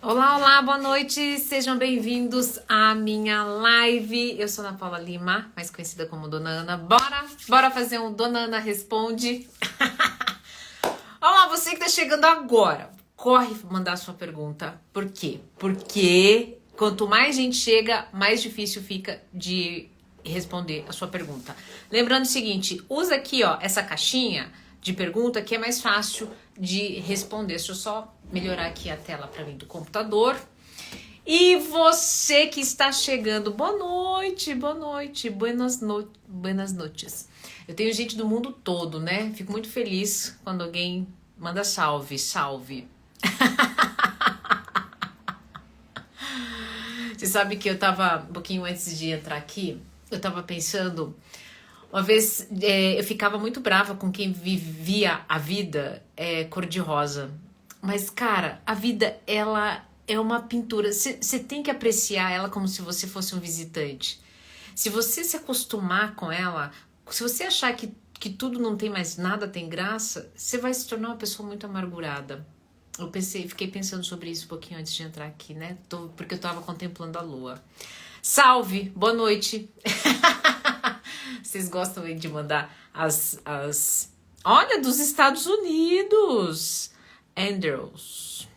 Olá, olá, boa noite, sejam bem-vindos à minha live. Eu sou Ana Paula Lima, mais conhecida como Dona Ana. Bora fazer um Dona Ana Responde. Olá, você que tá chegando agora, corre mandar sua pergunta. Por quê? Porque quanto mais gente chega, mais difícil fica de responder a sua pergunta. Lembrando o seguinte, usa aqui, ó, essa caixinha de pergunta que é mais fácil de responder. Deixa eu só melhorar aqui a tela para mim do computador. E você que está chegando, boa noite, buenas noites. Eu tenho gente do mundo todo, né? Fico muito feliz quando alguém manda salve. Você sabe que eu tava, um pouquinho antes de entrar aqui, eu tava pensando, uma vez eu ficava muito brava com quem vivia a vida cor-de-rosa. Mas, cara, a vida, ela é uma pintura. Você tem que apreciar ela como se você fosse um visitante. Se você se acostumar com ela, se você achar que tudo não tem mais nada, tem graça, você vai se tornar uma pessoa muito amargurada. Fiquei pensando sobre isso um pouquinho antes de entrar aqui, né? Porque eu tava contemplando a lua. Salve, boa noite. Vocês gostam aí de mandar Olha, dos Estados Unidos. Andrews.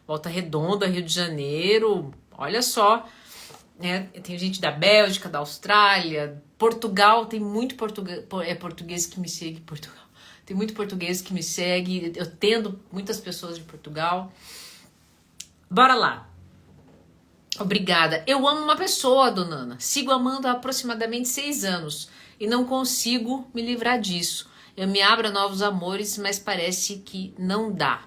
Volta Redonda, Rio de Janeiro. Olha só. Né? Tem gente da Bélgica, da Austrália, Portugal. Tem muito português que me segue. Portugal. Tem muito português que me segue. Eu tendo muitas pessoas de Portugal. Bora lá. Obrigada. Eu amo uma pessoa, Dona Ana. Sigo amando há aproximadamente 6 anos e não consigo me livrar disso. Eu me abro a novos amores, mas parece que não dá.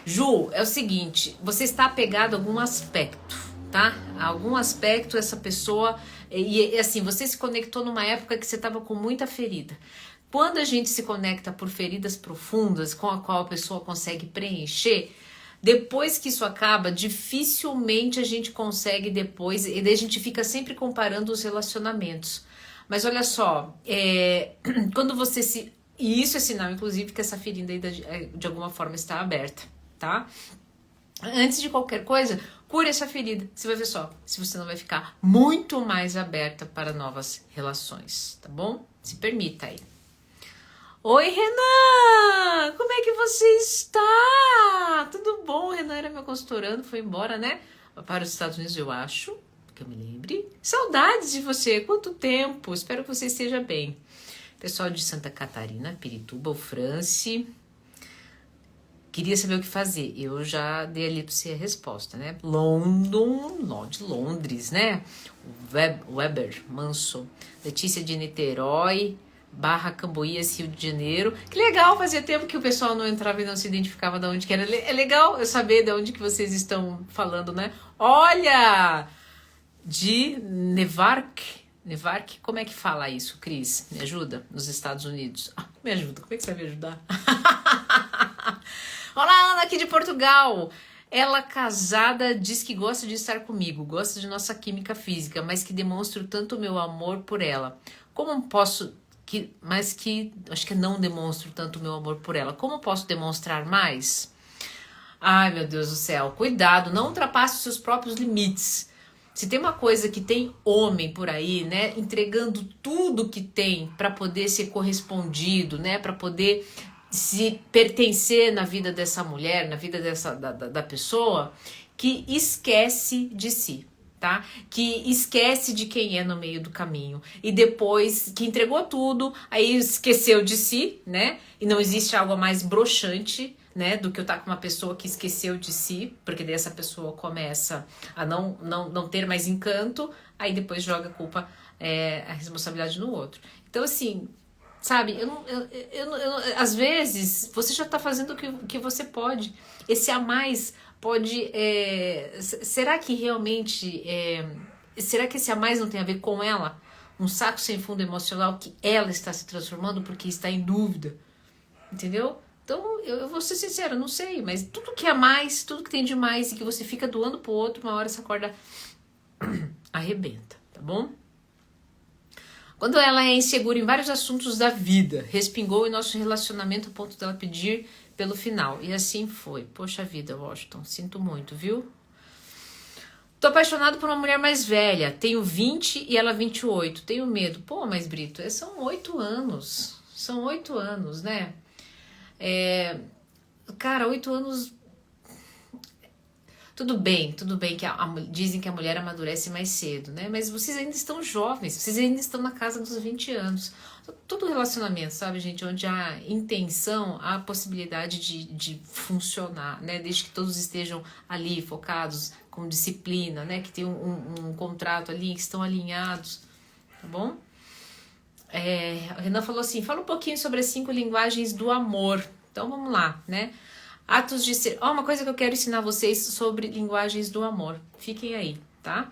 Ju, é o seguinte, você está apegado a algum aspecto, tá? A algum aspecto essa pessoa... E assim, você se conectou numa época que você estava com muita ferida. Quando a gente se conecta por feridas profundas com a qual a pessoa consegue preencher... Depois que isso acaba, dificilmente a gente consegue depois, e daí a gente fica sempre comparando os relacionamentos. Mas olha só, quando você se... E isso é sinal, inclusive, que essa ferida ainda de alguma forma está aberta, tá? Antes de qualquer coisa, cure essa ferida. Você vai ver só, se você não vai ficar muito mais aberta para novas relações, tá bom? Se permita aí. Oi, Renan! Como é que você está? Tudo bom? O Renan era meu consultorando, foi embora, né? Para os Estados Unidos, eu acho, que eu me lembre. Saudades de você, quanto tempo! Espero que você esteja bem. Pessoal de Santa Catarina, Pirituba, o Franci. Queria saber o que fazer. Eu já dei ali para você a resposta, né? De Londres, né? Weber, Manso. Letícia de Niterói. Barra Camboinhas, Rio de Janeiro. Que legal, fazia tempo que o pessoal não entrava e não se identificava de onde que era. É legal eu saber de onde que vocês estão falando, né? Olha! De Nevark, como é que fala isso, Cris? Me ajuda? Nos Estados Unidos. Me ajuda, como é que você vai me ajudar? Olá, Ana, aqui de Portugal. Ela, casada, diz que gosta de estar comigo, gosta de nossa química física, mas que demonstro tanto o meu amor por ela. Como posso... acho que não demonstro tanto o meu amor por ela. Como posso demonstrar mais? Ai, meu Deus do céu. Cuidado, não ultrapasse os seus próprios limites. Se tem uma coisa que tem homem por aí, né, entregando tudo que tem para poder ser correspondido, né, para poder se pertencer na vida dessa mulher, na vida da pessoa, que esquece de si. Tá? Que esquece de quem é no meio do caminho e depois que entregou tudo, aí esqueceu de si, né? E não existe algo mais broxante, né, do que eu estar com uma pessoa que esqueceu de si, porque daí essa pessoa começa a não ter mais encanto, aí depois joga a culpa, a responsabilidade no outro. Então, assim, sabe, às vezes você já tá fazendo o que você pode. Esse a mais pode... será que realmente... será que esse a mais não tem a ver com ela? Um saco sem fundo emocional que ela está se transformando porque está em dúvida. Entendeu? Então, eu vou ser sincera, não sei, mas tudo que é mais, tudo que tem de mais e que você fica doando pro outro, uma hora essa corda arrebenta, tá bom? Quando ela é insegura em vários assuntos da vida, respingou em nosso relacionamento a ponto dela pedir pelo final. E assim foi. Poxa vida, Washington, sinto muito, viu? Tô apaixonado por uma mulher mais velha. Tenho 20 e ela 28. Tenho medo. Pô, mas Brito, são 8 anos. São 8 anos, né? Cara, 8 anos... Tudo bem que dizem que a mulher amadurece mais cedo, né? Mas vocês ainda estão jovens, vocês ainda estão na casa dos 20 anos. Todo relacionamento, sabe, gente, onde há intenção, há possibilidade de funcionar, né? Desde que todos estejam ali focados, com disciplina, né? Que tem um contrato ali, que estão alinhados, tá bom? A Renan falou assim, fala um pouquinho sobre as 5 linguagens do amor. Então vamos lá, né? Atos de ser... uma coisa que eu quero ensinar vocês sobre linguagens do amor. Fiquem aí, tá?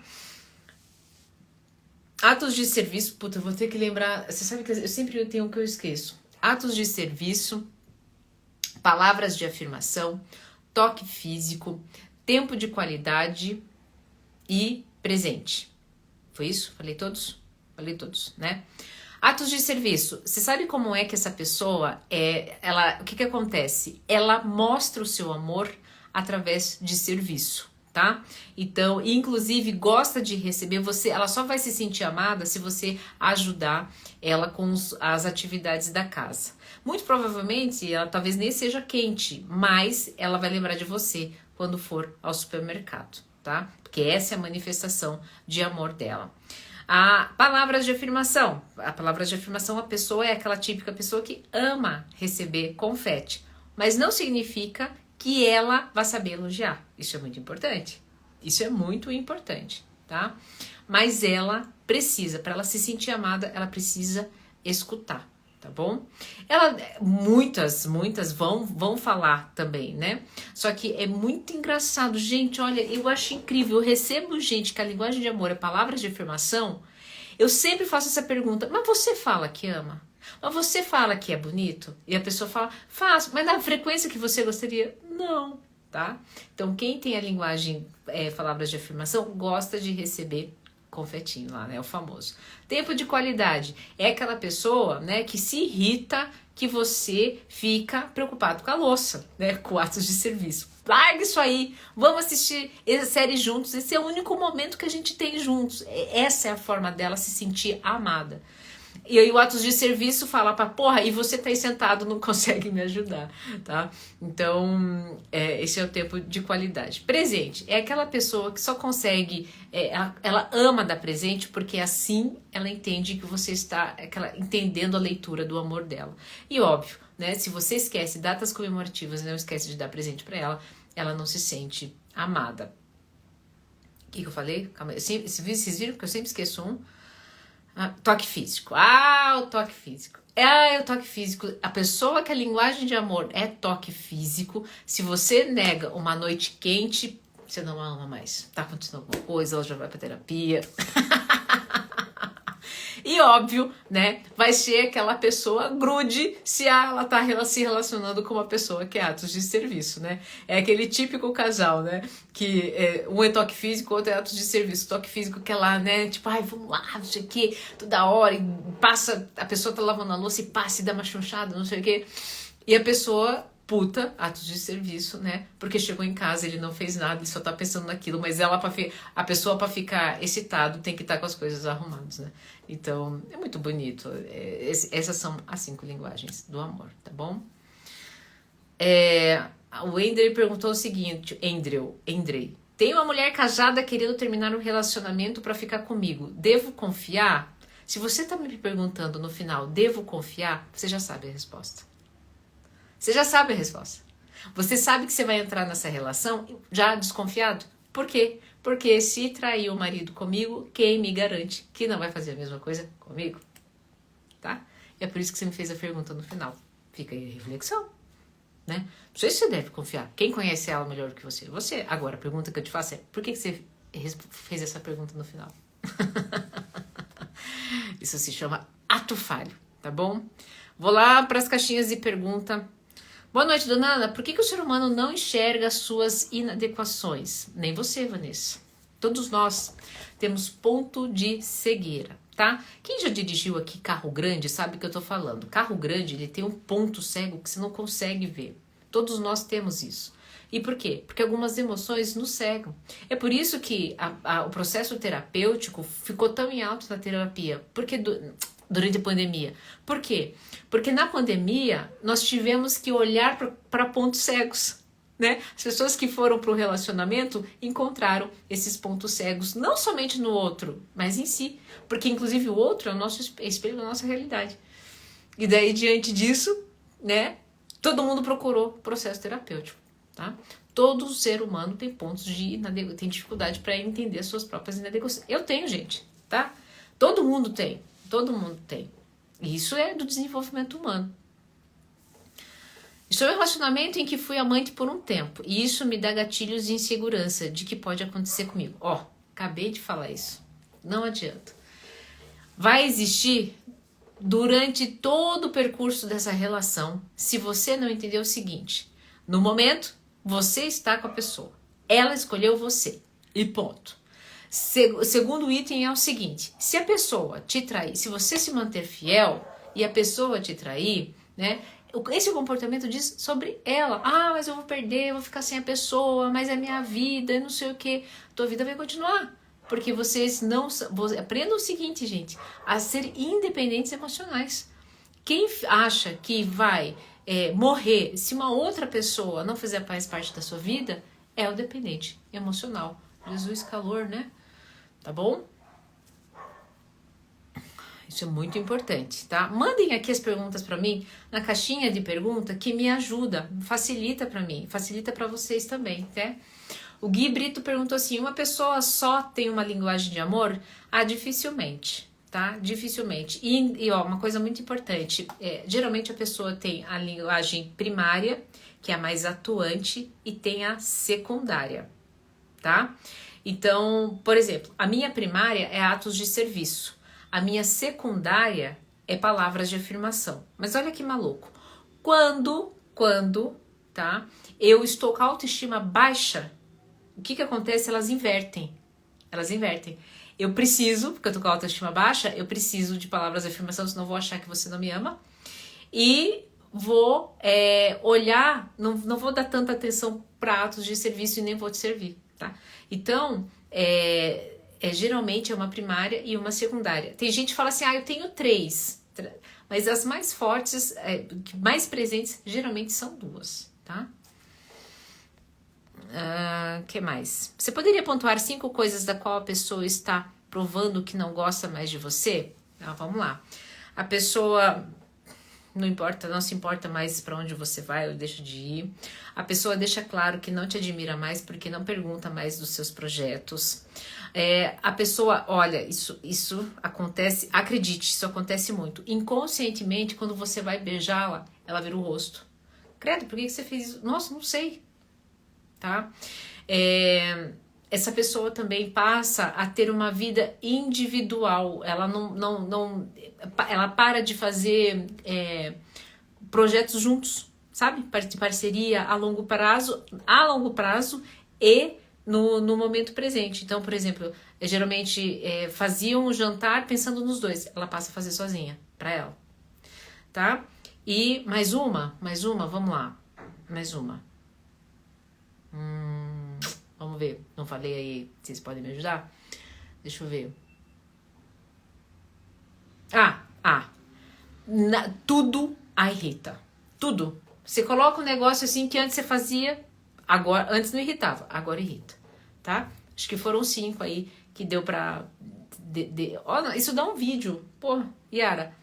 Atos de serviço... Puta, eu vou ter que lembrar... Você sabe que eu sempre tenho um que eu esqueço. Atos de serviço, palavras de afirmação, toque físico, tempo de qualidade e presente. Foi isso? Falei todos? Falei todos, né? Atos de serviço. Você sabe como é que essa pessoa o que acontece? Ela mostra o seu amor através de serviço, tá? Então, inclusive, gosta de receber você. Ela só vai se sentir amada se você ajudar ela com as atividades da casa. Muito provavelmente, ela talvez nem seja quente, mas ela vai lembrar de você quando for ao supermercado, tá? Porque essa é a manifestação de amor dela. Palavras de afirmação. A palavra de afirmação, a pessoa é aquela típica pessoa que ama receber confete, mas não significa que ela vai saber elogiar. Isso é muito importante. Isso é muito importante, tá? Mas ela precisa, para ela se sentir amada, ela precisa escutar, tá bom? Muitas vão falar também, né? Só que é muito engraçado, gente, olha, eu acho incrível, eu recebo gente que a linguagem de amor é palavras de afirmação, eu sempre faço essa pergunta, mas você fala que ama? Mas você fala que é bonito? E a pessoa fala, faço, mas na frequência que você gostaria? Não, tá? Então, quem tem a linguagem, palavras de afirmação, gosta de receber confetinho lá, né? O famoso. Tempo de qualidade. É aquela pessoa, né, que se irrita que você fica preocupado com a louça, né? Com atos de serviço. Larga isso aí. Vamos assistir essa série juntos. Esse é o único momento que a gente tem juntos. Essa é a forma dela se sentir amada. E aí o atos de serviço fala pra porra, e você tá aí sentado, não consegue me ajudar, tá? Então, esse é o tempo de qualidade. Presente, é aquela pessoa que só consegue, ela ama dar presente porque assim ela entende que você está entendendo a leitura do amor dela. E óbvio, né, se você esquece datas comemorativas e não esquece de dar presente pra ela, ela não se sente amada. O que eu falei? Calma aí. Vocês viram que eu sempre esqueço um? Toque físico. O toque físico. O toque físico. A pessoa que a linguagem de amor é toque físico, se você nega uma noite quente, você não ama mais. Tá acontecendo alguma coisa, ela já vai pra terapia. E óbvio, né, vai ser aquela pessoa grude se ela tá se relacionando com uma pessoa que é atos de serviço, né? É aquele típico casal, né, que um é toque físico, o outro é atos de serviço. Toque físico que é lá, né, tipo, vamos lá, não sei o que, toda hora, e passa, a pessoa tá lavando a louça e passa e dá uma chunchada, não sei o que. E a pessoa... puta, atos de serviço, né? Porque chegou em casa, ele não fez nada, ele só tá pensando naquilo, mas a pessoa pra ficar excitado tem que estar com as coisas arrumadas, né? Então, é muito bonito. Essas são as 5 linguagens do amor, tá bom? O Andrei perguntou o seguinte, Andrei, tem uma mulher casada querendo terminar um relacionamento pra ficar comigo, devo confiar? Se você tá me perguntando no final, devo confiar? Você já sabe a resposta. Você já sabe a resposta. Você sabe que você vai entrar nessa relação já desconfiado. Por quê? Porque se trair o marido comigo, quem me garante que não vai fazer a mesma coisa comigo? Tá? E é por isso que você me fez a pergunta no final. Fica aí a reflexão, né? Não sei se você deve confiar. Quem conhece ela melhor do que você? Você. Agora, a pergunta que eu te faço é, por que você fez essa pergunta no final? Isso se chama ato falho, tá bom? Vou lá para as caixinhas de pergunta. Boa noite, dona Ana. Por que o ser humano não enxerga as suas inadequações? Nem você, Vanessa. Todos nós temos ponto de cegueira, tá? Quem já dirigiu aqui carro grande sabe o que eu tô falando. Carro grande, ele tem um ponto cego que você não consegue ver. Todos nós temos isso. E por quê? Porque algumas emoções nos cegam. É por isso que o processo terapêutico ficou tão em alto na terapia. Porque durante a pandemia. Por quê? Porque na pandemia nós tivemos que olhar para pontos cegos. Né? As pessoas que foram para o relacionamento encontraram esses pontos cegos, não somente no outro, mas em si. Porque inclusive o outro é o nosso espelho da nossa realidade. E daí, diante disso, né, todo mundo procurou processo terapêutico. Tá? Todo ser humano tem pontos tem dificuldade para entender as suas próprias inadequações. Eu tenho, gente, tá? Todo mundo tem. E isso é do desenvolvimento humano. Estou em um relacionamento em que fui amante por um tempo, e isso me dá gatilhos de insegurança de que pode acontecer comigo. Acabei de falar isso. Não adianta. Vai existir durante todo o percurso dessa relação, se você não entender o seguinte: no momento, você está com a pessoa. Ela escolheu você. E ponto. O segundo item é o seguinte: se a pessoa te trair, se você se manter fiel e a pessoa te trair, né? Esse comportamento diz sobre ela. Mas eu vou perder, eu vou ficar sem a pessoa, mas é minha vida, não sei o que. Tua vida vai continuar. Porque vocês não... Aprendam o seguinte, gente, a ser independentes emocionais. Quem acha que vai morrer se uma outra pessoa não fizer mais parte da sua vida, é o dependente emocional. Jesus, calor, né? Tá bom? Isso é muito importante, tá? Mandem aqui as perguntas para mim na caixinha de pergunta, que me ajuda, facilita para mim, facilita para vocês também, tá? O Gui Brito perguntou assim: uma pessoa só tem uma linguagem de amor? Dificilmente, tá? Dificilmente. E uma coisa muito importante, geralmente a pessoa tem a linguagem primária, que é a mais atuante, e tem a secundária, tá? Então, por exemplo, a minha primária é atos de serviço. A minha secundária é palavras de afirmação. Mas olha que maluco. Quando, tá? Eu estou com a autoestima baixa, o que acontece? Elas invertem. Eu preciso, porque eu tô com a autoestima baixa, eu preciso de palavras de afirmação, senão eu vou achar que você não me ama. E vou olhar, não vou dar tanta atenção para atos de serviço e nem vou te servir, tá? Então, geralmente é uma primária e uma secundária. Tem gente que fala assim: eu tenho 3, mas as mais fortes, mais presentes, geralmente são 2, tá? Que mais? Você poderia pontuar 5 coisas da qual a pessoa está provando que não gosta mais de você? Vamos lá. A pessoa não se importa mais para onde você vai ou deixa de ir. A pessoa deixa claro que não te admira mais porque não pergunta mais dos seus projetos. A pessoa, olha, isso acontece, acredite, isso acontece muito. Inconscientemente, quando você vai beijá-la, ela vira o rosto. Credo, por que você fez isso? Nossa, não sei. Tá? Essa pessoa também passa a ter uma vida individual. Ela ela para de fazer projetos juntos, sabe? De parceria a longo prazo e no momento presente. Então, por exemplo, geralmente faziam um jantar pensando nos dois. Ela passa a fazer sozinha, pra ela. Tá? E mais uma, vamos lá. Mais uma. Vamos ver. Não falei aí, vocês podem me ajudar? Deixa eu ver. Tudo a irrita. Tudo. Você coloca um negócio assim que antes você fazia, antes não irritava, agora irrita, tá? Acho que foram 5 aí que deu pra... isso dá um vídeo. Pô, Yara,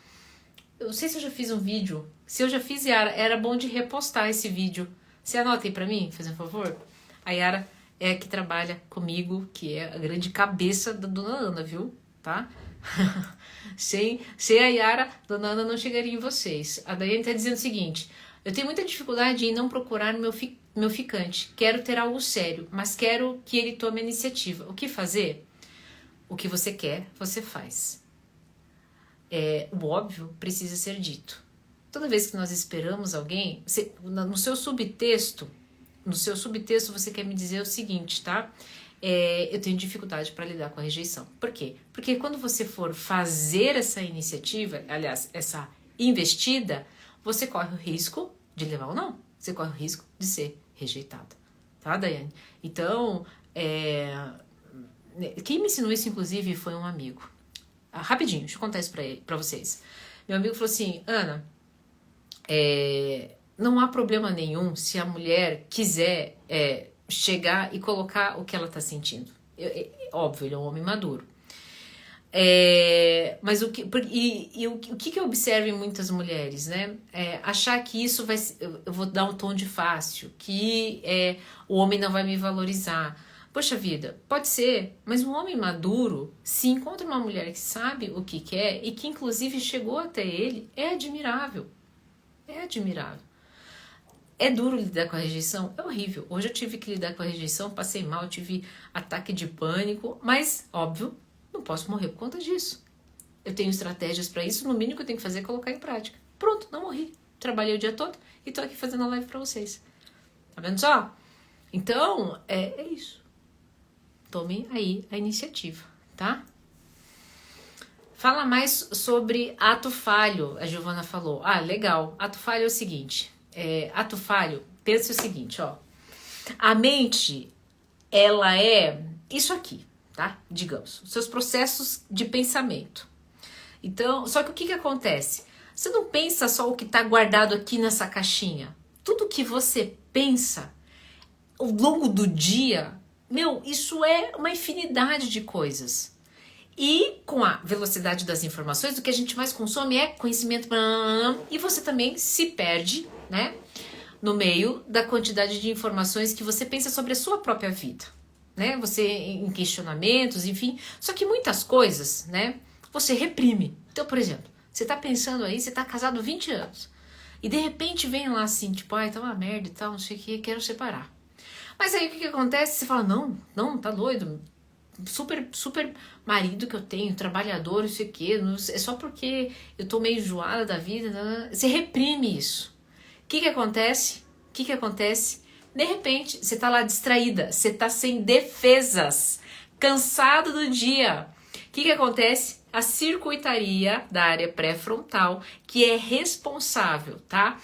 eu não sei se eu já fiz um vídeo. Se eu já fiz, Yara, era bom de repostar esse vídeo. Você anota aí pra mim, faz um favor? A Yara é a que trabalha comigo, que é a grande cabeça da Dona Ana, viu? Tá? Sem a Yara, Dona Ana não chegaria em vocês. A Daiane tá dizendo o seguinte: eu tenho muita dificuldade em não procurar meu ficante. Quero ter algo sério, mas quero que ele tome a iniciativa. O que fazer? O que você quer, você faz. O óbvio precisa ser dito. Toda vez que nós esperamos alguém, no seu subtexto você quer me dizer o seguinte, tá? Eu tenho dificuldade para lidar com a rejeição. Por quê? Porque quando você for fazer essa iniciativa, aliás, essa investida, você corre o risco de levar ou não. você corre o risco de ser rejeitada. Tá, Daiane? Então, quem me ensinou isso, inclusive, foi um amigo. Rapidinho, deixa eu contar isso pra vocês. Meu amigo falou assim, Ana, não há problema nenhum se a mulher quiser chegar e colocar o que ela tá sentindo. Óbvio, ele é um homem maduro. Mas o que eu observo em muitas mulheres, né? Achar que isso vai... Eu vou dar um tom de fácil, que o homem não vai me valorizar. Poxa vida, pode ser, mas um homem maduro, se encontra uma mulher que sabe o que quer e que inclusive chegou até ele, é admirável. É admirável. É duro lidar com a rejeição? É horrível. Hoje eu tive que lidar com a rejeição, passei mal, tive ataque de pânico, mas, óbvio, não posso morrer por conta disso. Eu tenho estratégias para isso, no mínimo que eu tenho que fazer é colocar em prática. Pronto, não morri. Trabalhei o dia todo e tô aqui fazendo a live para vocês. Tá vendo só? Então, é isso. Tome aí a iniciativa, tá? Fala mais sobre ato falho, a Giovana falou. Legal. Ato falho é o seguinte. Ato falho, pensa o seguinte, ó. A mente, ela é isso aqui, tá? Digamos, os seus processos de pensamento. Então, só que o que acontece? Você não pensa só o que tá guardado aqui nessa caixinha. Tudo que você pensa ao longo do dia, isso é uma infinidade de coisas. E com a velocidade das informações, o que a gente mais consome é conhecimento. E você também se perde, né? No meio da quantidade de informações que você pensa sobre a sua própria vida. Né? Você em questionamentos, enfim. Só que muitas coisas, né? Você reprime. Então, por exemplo, você tá pensando aí, você tá casado há 20 anos. E de repente vem lá assim, tipo, tá uma merda e tal, não sei o que, quero separar. Mas aí o que acontece? Você fala, não, tá doido. Super marido que eu tenho, trabalhador, não sei o que, é só porque eu tô meio enjoada da vida. Você reprime isso. O que acontece? De repente, você tá lá distraída, você tá sem defesas, cansado do dia. O que acontece? A circuitaria da área pré-frontal, que é responsável, tá?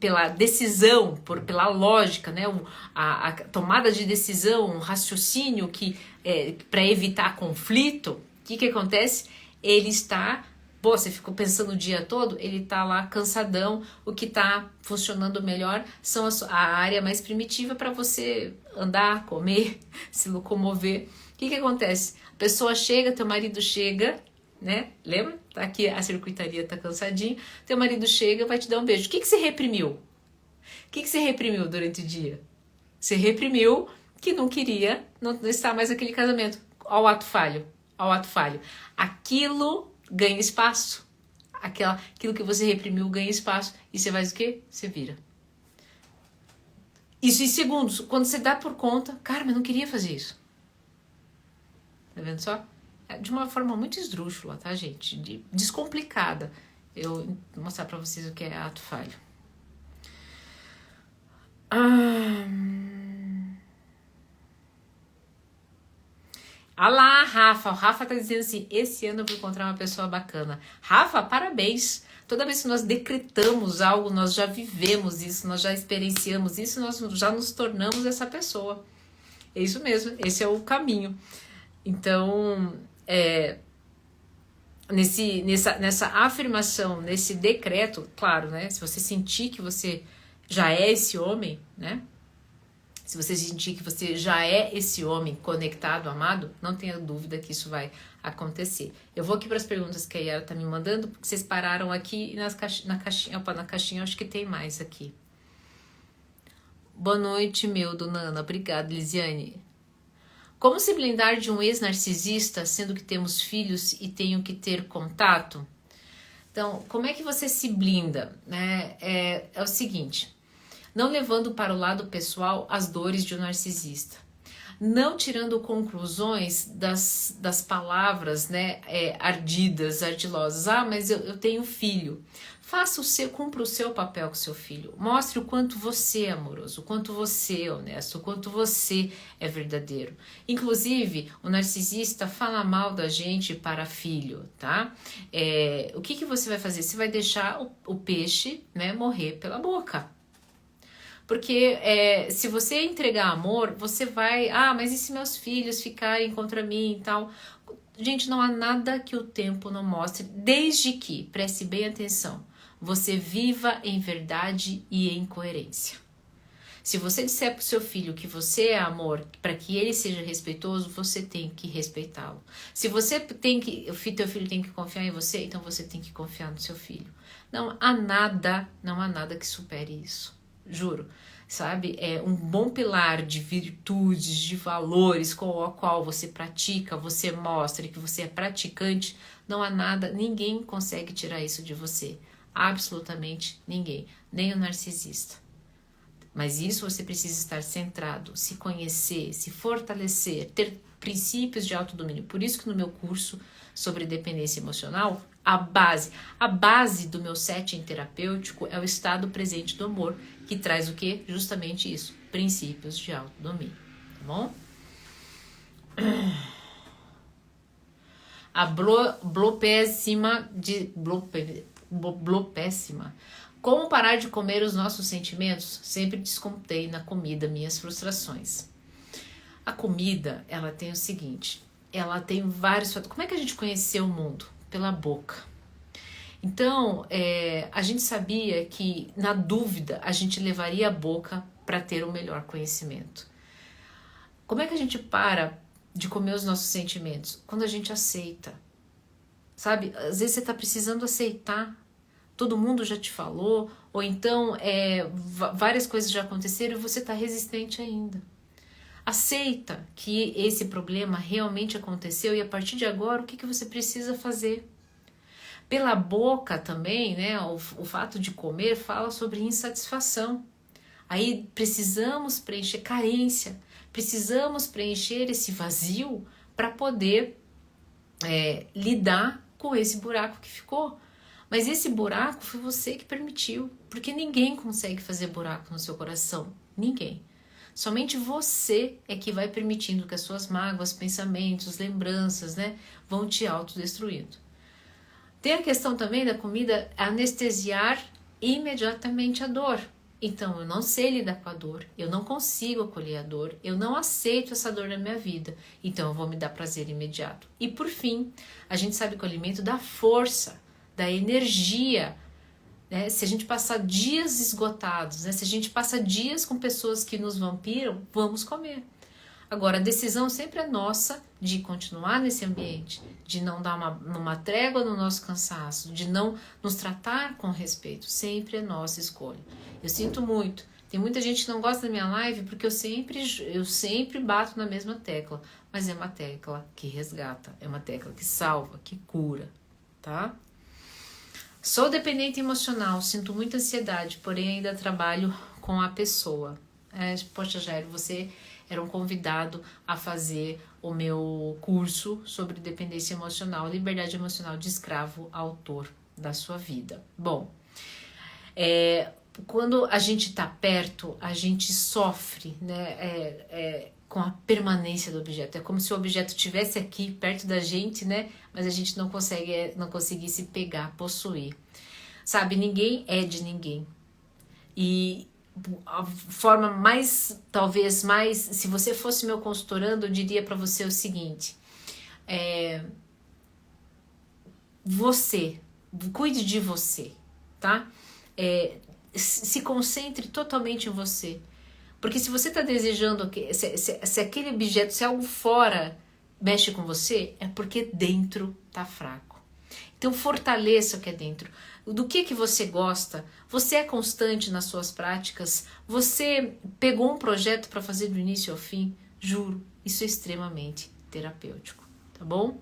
Pela decisão, pela lógica, né? A tomada de decisão, um raciocínio para evitar conflito. O que acontece? Ele está... você ficou pensando o dia todo, ele tá lá cansadão. O que tá funcionando melhor são a área mais primitiva para você andar, comer, se locomover. O que acontece? A pessoa chega, teu marido chega, né? Lembra? Tá aqui, a circuitaria tá cansadinho. Teu marido chega, vai te dar um beijo. O que você reprimiu? O que você reprimiu durante o dia? Você reprimiu que não queria não estar mais naquele casamento. Ao ato falho. Aquilo ganha espaço. Aquilo que você reprimiu ganha espaço. E você faz o quê? Você vira. Isso em segundos. Quando você dá por conta, cara, mas não queria fazer isso. Tá vendo só? De uma forma muito esdrúxula, tá, gente? Descomplicada. Eu vou mostrar pra vocês o que é ato falho. Lá, Rafa. O Rafa tá dizendo assim, esse ano eu vou encontrar uma pessoa bacana. Rafa, parabéns. Toda vez que nós decretamos algo, nós já vivemos isso, nós já experienciamos isso, nós já nos tornamos essa pessoa. É isso mesmo, esse é o caminho. Então, nessa afirmação, nesse decreto, claro, né? Se você sentir que você já é esse homem, né? Se você sentir que você já é esse homem conectado, amado, não tenha dúvida que isso vai acontecer. Eu vou aqui para as perguntas que a Yara tá me mandando, porque vocês pararam aqui e na caixinha acho que tem mais aqui. Boa noite, dona Ana. Obrigada, Lisiane. Como se blindar de um ex-narcisista, sendo que temos filhos e tenho que ter contato? Então, como é que você se blinda? Né? É o seguinte, não levando para o lado pessoal as dores de um narcisista. Não tirando conclusões das palavras, né, ardilosas. Mas eu tenho filho. cumpra o seu papel com seu filho. Mostre o quanto você é amoroso, o quanto você é honesto, o quanto você é verdadeiro. Inclusive, o narcisista fala mal da gente para filho, tá? O que você vai fazer? Você vai deixar o peixe, né, morrer pela boca. Porque se você entregar amor, você vai... mas e se meus filhos ficarem contra mim e tal? Gente, não há nada que o tempo não mostre, desde que, preste bem atenção, você viva em verdade e em coerência. Se você disser para o seu filho que você é amor, para que ele seja respeitoso, você tem que respeitá-lo. Se você teu filho tem que confiar em você, então você tem que confiar no seu filho. Não há nada que supere isso. Juro, sabe? É um bom pilar de virtudes, de valores com o qual você pratica, você mostra que você é praticante. Não há nada, ninguém consegue tirar isso de você. Absolutamente ninguém, nem o narcisista. Mas isso você precisa estar centrado, se conhecer, se fortalecer, ter princípios de autodomínio. Por isso que no meu curso sobre dependência emocional, a base do meu setting terapêutico é o estado presente do amor, que traz o quê? Justamente isso, princípios de autodomínio, tá bom? A blopéssima. Como parar de comer os nossos sentimentos? Sempre descontei na comida minhas frustrações. A comida, ela tem o seguinte, ela tem vários fatores. Como é que a gente conheceu o mundo? Pela boca. Então, a gente sabia que, na dúvida, a gente levaria a boca para ter o melhor conhecimento. Como é que a gente para de comer os nossos sentimentos? Quando a gente aceita. Sabe? Às vezes você está precisando aceitar. Todo mundo já te falou, ou então várias coisas já aconteceram e você está resistente ainda. Aceita que esse problema realmente aconteceu e a partir de agora o que você precisa fazer? Pela boca também, né? O fato de comer fala sobre insatisfação. Aí precisamos preencher carência, precisamos preencher esse vazio para poder lidar com esse buraco que ficou. Mas esse buraco foi você que permitiu, porque ninguém consegue fazer buraco no seu coração, ninguém. Somente você é que vai permitindo que as suas mágoas, pensamentos, lembranças, né, vão te autodestruindo. Tem a questão também da comida anestesiar imediatamente a dor. Então, eu não sei lidar com a dor, eu não consigo acolher a dor, eu não aceito essa dor na minha vida, então eu vou me dar prazer imediato. E por fim, a gente sabe que o alimento dá força, da energia, né? Se a gente passar dias esgotados, né? Se a gente passa dias com pessoas que nos vampiram, vamos comer. Agora, a decisão sempre é nossa de continuar nesse ambiente, de não dar uma trégua no nosso cansaço, de não nos tratar com respeito. Sempre é nossa escolha. Eu sinto muito. Tem muita gente que não gosta da minha live porque eu sempre bato na mesma tecla. Mas é uma tecla que resgata, é uma tecla que salva, que cura, tá? Sou dependente emocional, sinto muita ansiedade, porém ainda trabalho com a pessoa. Poxa, Jairo, você era um convidado a fazer o meu curso sobre dependência emocional, liberdade emocional de escravo, autor da sua vida. Bom, quando a gente está perto, a gente sofre, né? Com a permanência do objeto. É como se o objeto estivesse aqui perto da gente, né? Mas a gente não conseguisse pegar, possuir. Sabe, ninguém é de ninguém. E a forma talvez mais, se você fosse meu consultorando, eu diria para você o seguinte: você, cuide de você, tá? Se concentre totalmente em você. Porque se você está desejando, se aquele objeto, se algo fora mexe com você, é porque dentro está fraco. Então fortaleça o que é dentro. Do que você gosta? Você é constante nas suas práticas? Você pegou um projeto para fazer do início ao fim? Juro, isso é extremamente terapêutico, tá bom?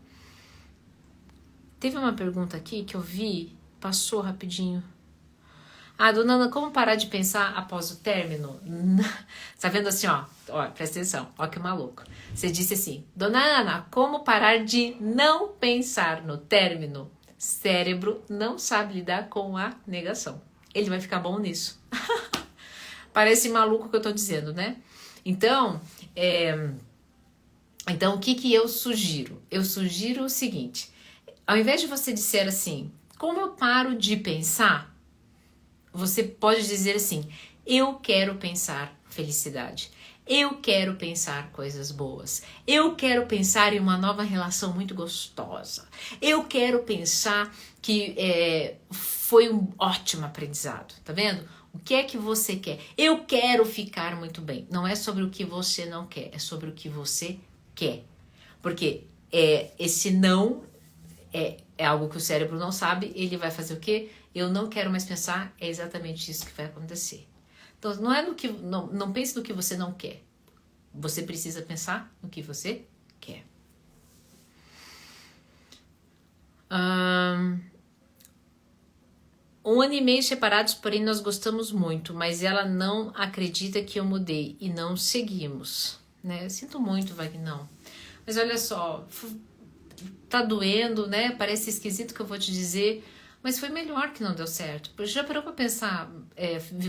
Teve uma pergunta aqui que eu vi, passou rapidinho. Dona Ana, como parar de pensar após o término? Tá vendo assim, ó, presta atenção, ó que maluco. Você disse assim, Dona Ana, como parar de não pensar no término? cérebro não sabe lidar com a negação. Ele vai ficar bom nisso. Parece maluco o que eu tô dizendo, né? Então, o que eu sugiro? Eu sugiro o seguinte: ao invés de você dizer assim, como eu paro de pensar, você pode dizer assim, eu quero pensar felicidade. Eu quero pensar coisas boas. Eu quero pensar em uma nova relação muito gostosa. Eu quero pensar que foi um ótimo aprendizado. Tá vendo? O que é que você quer? Eu quero ficar muito bem. Não é sobre o que você não quer, é sobre o que você quer. Porque esse não é algo que o cérebro não sabe. Ele vai fazer o quê? Eu não quero mais pensar. É exatamente isso que vai acontecer. Então, não pense no que você não quer. Você precisa pensar no que você quer. 1 ano e meio separados, porém nós gostamos muito, mas ela não acredita que eu mudei e não seguimos. Né? Eu sinto muito, Vagnão. Mas olha só, tá doendo, né? Parece esquisito o que eu vou te dizer, mas foi melhor que não deu certo. Já parou pra pensar,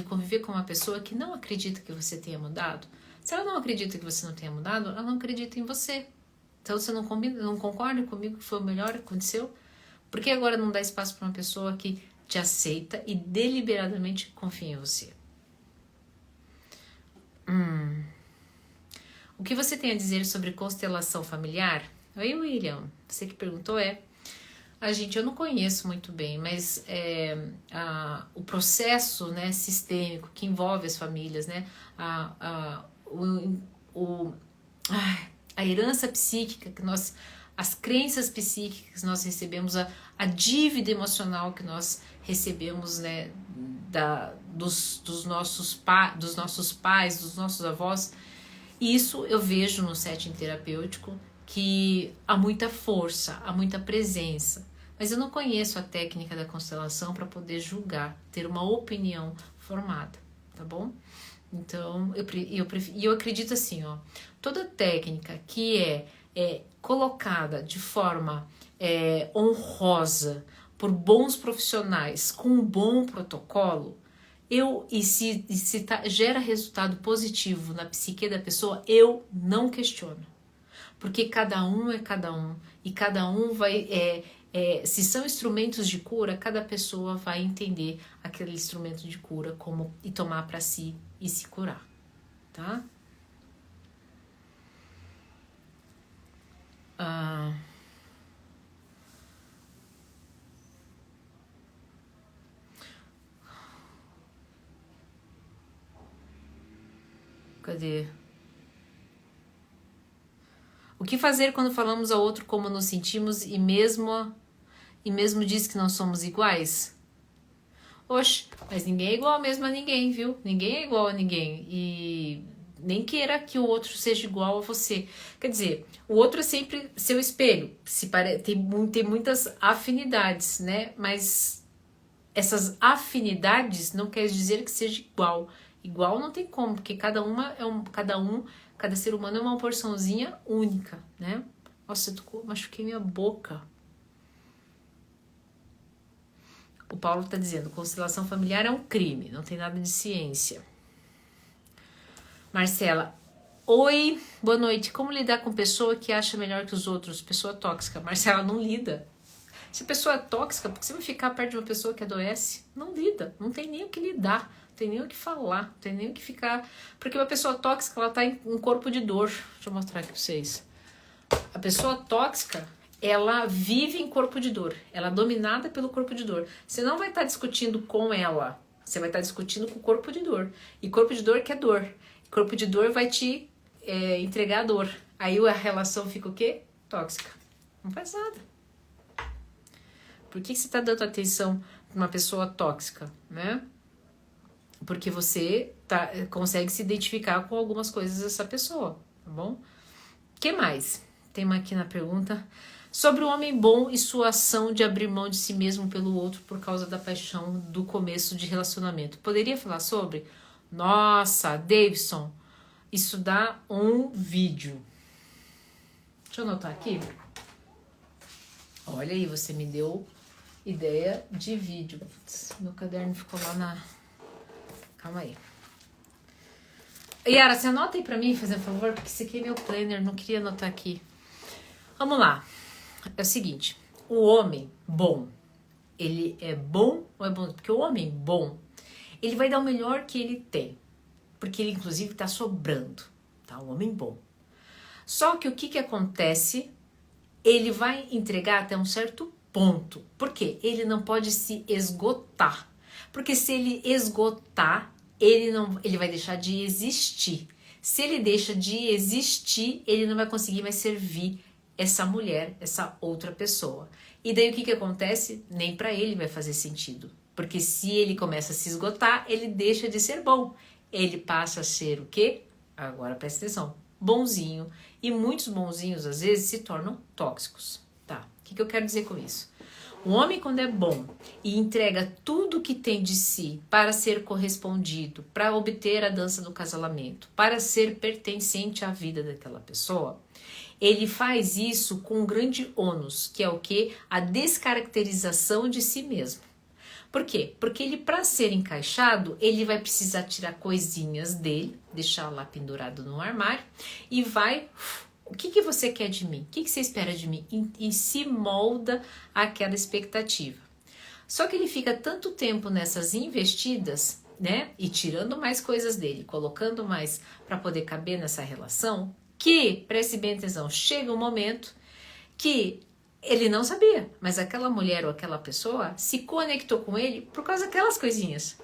conviver com uma pessoa que não acredita que você tenha mudado? Se ela não acredita que você não tenha mudado, ela não acredita em você. Então você não concorda comigo que foi o melhor que aconteceu? Por que agora não dá espaço para uma pessoa que te aceita e deliberadamente confia em você? O que você tem a dizer sobre constelação familiar? Oi, William. Você que perguntou gente, eu não conheço muito bem, mas o processo, né, sistêmico que envolve as famílias, né, a herança psíquica que as crenças psíquicas que nós recebemos, a dívida emocional que nós recebemos, né, dos nossos pais, dos nossos avós. Isso eu vejo no setting terapêutico, que há muita força, há muita presença. Mas eu não conheço a técnica da constelação para poder julgar, ter uma opinião formada, tá bom? Então, eu acredito assim, ó, toda técnica que é colocada de forma honrosa por bons profissionais, com um bom protocolo, se gera resultado positivo na psique da pessoa, eu não questiono. Porque cada um é cada um, e cada um vai... se são instrumentos de cura, cada pessoa vai entender aquele instrumento de cura e tomar para si e se curar, tá? Cadê? O que fazer quando falamos ao outro como nos sentimos e mesmo diz que não somos iguais? Oxe, mas ninguém é igual mesmo a ninguém, viu? Ninguém é igual a ninguém. E nem queira que o outro seja igual a você. Quer dizer, o outro é sempre seu espelho. Tem muitas afinidades, né? Mas essas afinidades não quer dizer que seja igual. Igual não tem como, porque cada ser humano é uma porçãozinha única, né? Nossa, machuquei minha boca. O Paulo está dizendo, constelação familiar é um crime, não tem nada de ciência. Marcela, oi, boa noite. Como lidar com pessoa que acha melhor que os outros? Pessoa tóxica. Marcela, não lida. Se a pessoa é tóxica, por que você vai ficar perto de uma pessoa que adoece? Não lida, não tem nem o que lidar, não tem nem o que falar, não tem nem o que ficar... Porque uma pessoa tóxica, ela tá em um corpo de dor. Deixa eu mostrar aqui pra vocês. A pessoa tóxica, ela vive em corpo de dor, ela é dominada pelo corpo de dor. Você não vai estar discutindo com ela, você vai estar discutindo com o corpo de dor. E corpo de dor quer dor. Corpo de dor vai te entregar dor. Aí a relação fica o quê? Tóxica. Não faz nada. Por que você está dando atenção para uma pessoa tóxica, né? Porque você consegue se identificar com algumas coisas dessa pessoa, tá bom? O que mais? Tem aqui na pergunta. Sobre o homem bom e sua ação de abrir mão de si mesmo pelo outro por causa da paixão do começo de relacionamento. Poderia falar sobre? Nossa, Davidson, isso dá um vídeo. Deixa eu anotar aqui. Olha aí, você me deu ideia de vídeo. Putz, meu caderno ficou lá na... Calma aí. Yara, você anota aí pra mim, fazendo favor, porque esse aqui é meu planner, não queria anotar aqui. Vamos lá. É o seguinte, o homem bom, ele é bom ou é bom? Porque o homem bom, ele vai dar o melhor que ele tem. Porque ele, inclusive, tá sobrando, tá? O homem bom. Só que o que acontece? Ele vai entregar até um certo ponto. Por quê? Ele não pode se esgotar. Porque se ele esgotar, ele vai deixar de existir. Se ele deixa de existir, ele não vai conseguir mais servir essa mulher, essa outra pessoa. E daí o que acontece? Nem para ele vai fazer sentido. Porque se ele começa a se esgotar, ele deixa de ser bom. Ele passa a ser o quê? Agora presta atenção. Bonzinho. E muitos bonzinhos, às vezes, se tornam tóxicos. Tá? O que eu quero dizer com isso? O homem, quando é bom e entrega tudo que tem de si para ser correspondido, para obter a dança do casamento, para ser pertencente à vida daquela pessoa, ele faz isso com um grande ônus, que é o quê? A descaracterização de si mesmo. Por quê? Porque ele, para ser encaixado, ele vai precisar tirar coisinhas dele, deixar lá pendurado no armário e vai... O que você quer de mim? O que você espera de mim? E se molda àquela expectativa. Só que ele fica tanto tempo nessas investidas, né? E tirando mais coisas dele, colocando mais para poder caber nessa relação, que, preste bem atenção, chega um momento que ele não sabia, mas aquela mulher ou aquela pessoa se conectou com ele por causa daquelas coisinhas.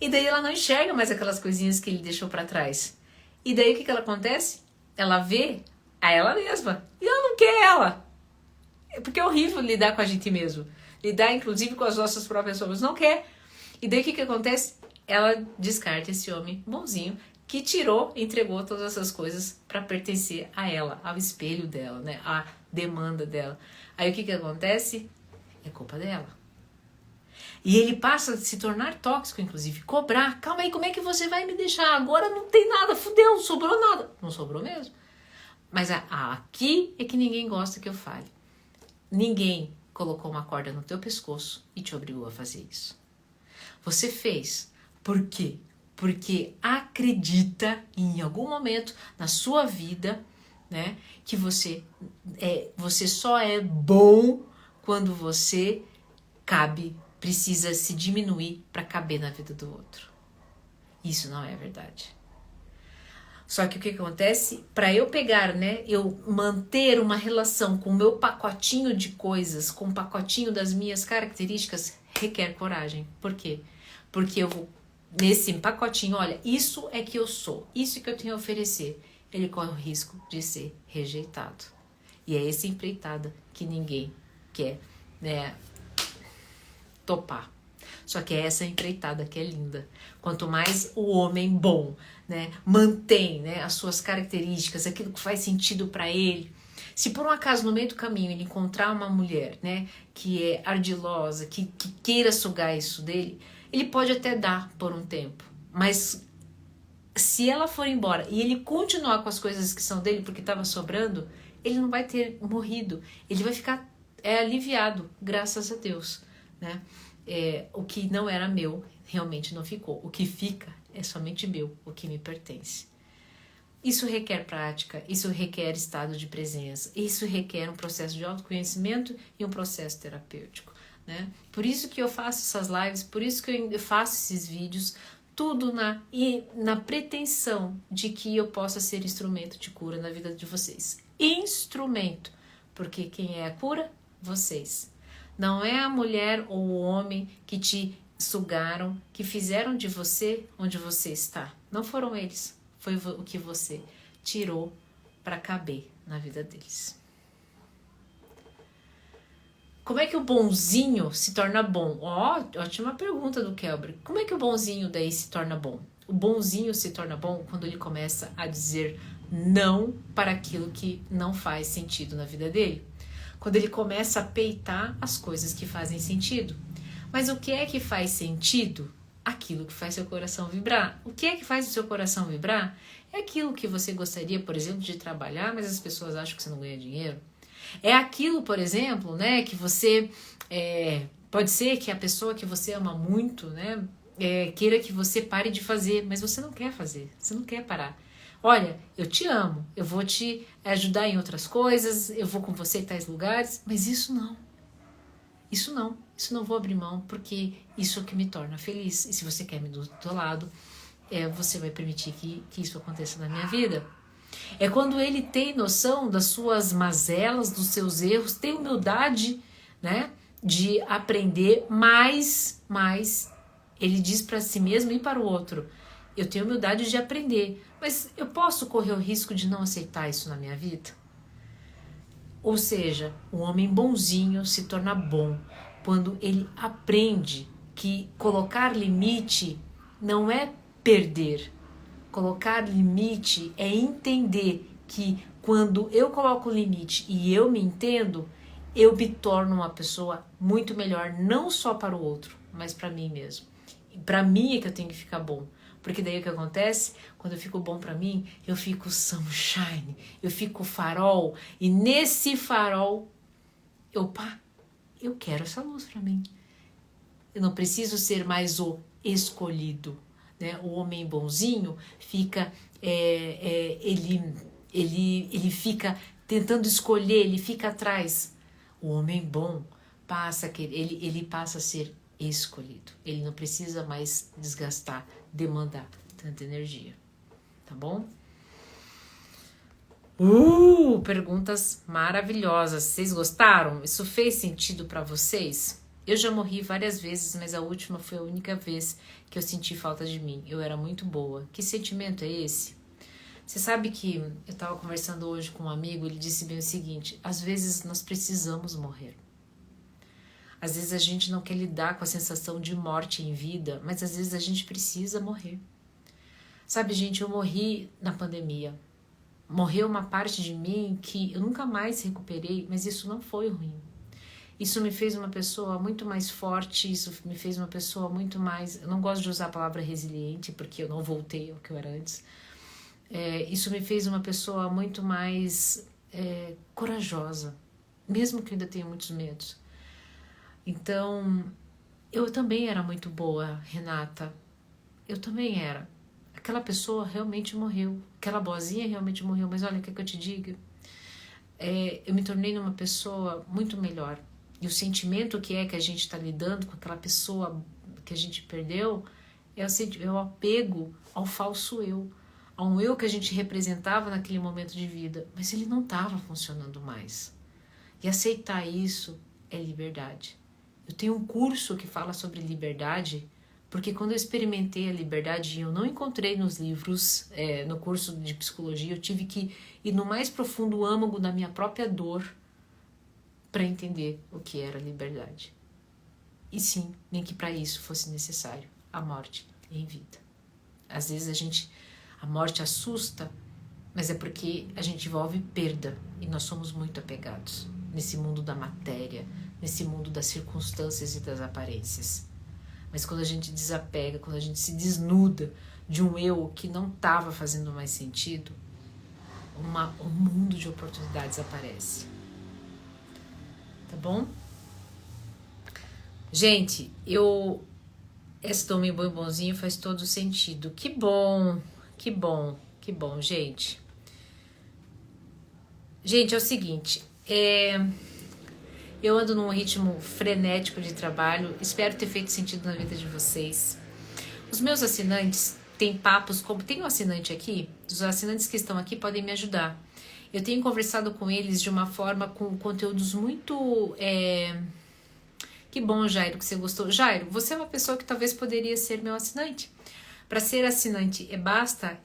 E daí ela não enxerga mais aquelas coisinhas que ele deixou para trás. E daí o que ela acontece? Ela vê a ela mesma. E ela não quer ela. Porque é horrível lidar com a gente mesmo. Lidar, inclusive, com as nossas próprias sombras. Não quer. E daí o que acontece? Ela descarta esse homem bonzinho que tirou, entregou todas essas coisas para pertencer a ela, ao espelho dela, né? A demanda dela. Aí o que acontece? É culpa dela. E ele passa a se tornar tóxico, inclusive, cobrar. Calma aí, como é que você vai me deixar? Agora não tem nada, fudeu, não sobrou nada. Não sobrou mesmo. Mas aqui é que ninguém gosta que eu fale. Ninguém colocou uma corda no teu pescoço e te obrigou a fazer isso. Você fez. Por quê? Porque acredita em algum momento na sua vida, né, que você só é bom quando você precisa se diminuir para caber na vida do outro. Isso não é verdade. Só que o que acontece? Para eu pegar, né, eu manter uma relação com o meu pacotinho de coisas, com o pacotinho das minhas características, requer coragem. Por quê? Porque eu vou nesse pacotinho, olha, isso é que eu sou, isso que eu tenho a oferecer. Ele corre o risco de ser rejeitado. E é essa empreitada que ninguém quer, né, topar. Só que é essa empreitada que é linda. Quanto mais o homem bom, né, mantém, né, as suas características, aquilo que faz sentido para ele. Se por um acaso no meio do caminho ele encontrar uma mulher, né, que é ardilosa, que queira sugar isso dele, ele pode até dar por um tempo. Mas se ela for embora e ele continuar com as coisas que são dele porque estava sobrando, ele não vai ter morrido. Ele vai ficar aliviado, graças a Deus, né? O que não era meu realmente não ficou. O que fica é somente meu, o que me pertence. Isso requer prática, isso requer estado de presença, isso requer um processo de autoconhecimento e um processo terapêutico, né? Por isso que eu faço essas lives, por isso que eu faço esses vídeos, tudo na pretensão de que eu possa ser instrumento de cura na vida de vocês. Instrumento, porque quem é a cura? Vocês. Não é a mulher ou o homem que te sugaram, que fizeram de você onde você está. Não foram eles. Foi o que você tirou para caber na vida deles. Como é que o bonzinho se torna bom? Ótima pergunta do Kelber. Como é que o bonzinho daí se torna bom? O bonzinho se torna bom quando ele começa a dizer não para aquilo que não faz sentido na vida dele. Quando ele começa a peitar as coisas que fazem sentido. Mas o que é que faz sentido? Aquilo que faz seu coração vibrar. O que é que faz o seu coração vibrar? É aquilo que você gostaria, por exemplo, de trabalhar, mas as pessoas acham que você não ganha dinheiro. É aquilo, por exemplo, né, que você, pode ser que a pessoa que você ama muito, né, queira que você pare de fazer, mas você não quer fazer, você não quer parar. Olha, eu te amo, eu vou te ajudar em outras coisas, eu vou com você em tais lugares, mas isso não vou abrir mão, porque isso é o que me torna feliz. E se você quer me do teu lado, você vai permitir que isso aconteça na minha vida. É quando ele tem noção das suas mazelas, dos seus erros, tem humildade, né, de aprender, mas ele diz para si mesmo e para o outro: eu tenho humildade de aprender, mas eu posso correr o risco de não aceitar isso na minha vida? Ou seja, o homem bonzinho se torna bom quando ele aprende que colocar limite não é perder. Colocar limite é entender que quando eu coloco limite e eu me entendo, eu me torno uma pessoa muito melhor, não só para o outro, mas para mim mesmo. Para mim é que eu tenho que ficar bom. Porque daí o que acontece? Quando eu fico bom pra mim, eu fico sunshine, eu fico farol. E nesse farol, eu quero essa luz pra mim. Eu não preciso ser mais o escolhido, né? O homem bonzinho fica, ele fica tentando escolher, ele fica atrás. O homem bom ele passa a ser escolhido. Ele não precisa mais desgastar, demandar tanta energia. Tá bom? Perguntas maravilhosas. Vocês gostaram? Isso fez sentido para vocês? Eu já morri várias vezes, mas a última foi a única vez que eu senti falta de mim. Eu era muito boa. Que sentimento é esse? Você sabe que eu estava conversando hoje com um amigo, ele disse bem o seguinte: às vezes nós precisamos morrer. Às vezes a gente não quer lidar com a sensação de morte em vida, mas às vezes a gente precisa morrer. Sabe, gente, eu morri na pandemia. Morreu uma parte de mim que eu nunca mais recuperei, mas isso não foi ruim. Isso me fez uma pessoa muito mais forte, isso me fez uma pessoa muito mais... Eu não gosto de usar a palavra resiliente, porque eu não voltei ao que eu era antes. Isso me fez uma pessoa muito mais corajosa, mesmo que eu ainda tenha muitos medos. Então, eu também era muito boa, Renata. Eu também era. Aquela pessoa realmente morreu. Aquela boazinha realmente morreu. Mas olha, o que eu te digo? Eu me tornei uma pessoa muito melhor. E o sentimento que a gente está lidando com aquela pessoa que a gente perdeu é o apego ao falso eu. A um eu que a gente representava naquele momento de vida. Mas ele não estava funcionando mais. E aceitar isso é liberdade. Eu tenho um curso que fala sobre liberdade, porque quando eu experimentei a liberdade, eu não encontrei nos livros, no curso de psicologia, eu tive que ir no mais profundo âmago da minha própria dor para entender o que era liberdade. E sim, nem que para isso fosse necessário a morte em vida. Às vezes a morte assusta, mas é porque a gente envolve perda e nós somos muito apegados nesse mundo da matéria, nesse mundo das circunstâncias e das aparências. Mas quando a gente desapega, quando a gente se desnuda de um eu que não estava fazendo mais sentido, um mundo de oportunidades aparece. Tá bom? Gente, esse Homem Bom e Bonzinho faz todo sentido. Que bom, que bom, que bom, gente. Gente, é o seguinte, eu ando num ritmo frenético de trabalho, espero ter feito sentido na vida de vocês. Os meus assinantes têm papos, como tem um assinante aqui, os assinantes que estão aqui podem me ajudar. Eu tenho conversado com eles de uma forma com conteúdos muito... Que bom, Jairo, que você gostou. Jairo, você é uma pessoa que talvez poderia ser meu assinante. Para ser assinante, basta...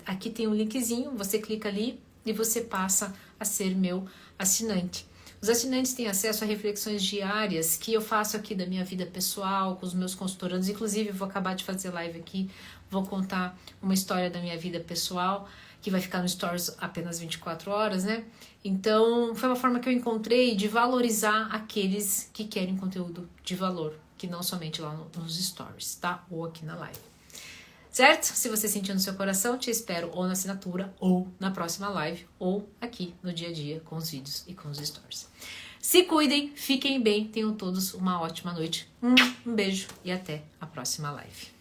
aqui tem um linkzinho, você clica ali e você passa a ser meu assinante. Os assinantes têm acesso a reflexões diárias que eu faço aqui da minha vida pessoal, com os meus consultorandos. Inclusive, eu vou acabar de fazer live aqui, vou contar uma história da minha vida pessoal, que vai ficar no Stories apenas 24 horas, né? Então, foi uma forma que eu encontrei de valorizar aqueles que querem conteúdo de valor, que não somente lá nos Stories, tá? Ou aqui na live. Certo? Se você sentiu no seu coração, te espero ou na assinatura, ou na próxima live, ou aqui no dia a dia com os vídeos e com os stories. Se cuidem, fiquem bem, tenham todos uma ótima noite. Um beijo e até a próxima live.